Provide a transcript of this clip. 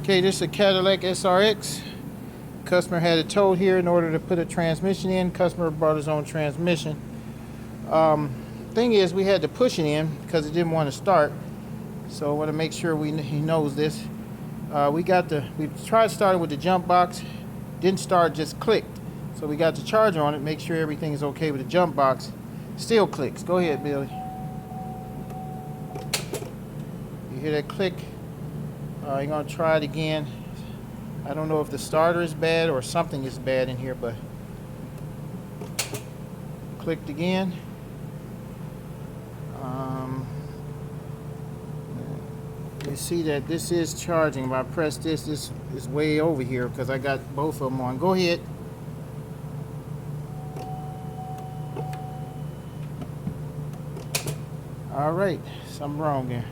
Okay, this is a Cadillac SRX. Customer had it towed here in order to put a transmission in. Customer brought his own transmission. Thing is, we had to push it in because it didn't want to start. So I want to make sure he knows this. We tried starting with the jump box, didn't start, just clicked. So we got the charger on it, make sure everything is okay with the jump box. Still clicks. Go ahead, Billy. You hear that click? You're gonna try it again. I don't know if the starter is bad or something is bad in here, but clicked again. You see that this is charging. If I press this, this is way over here because I got both of them on. Go ahead. All right, something wrong there.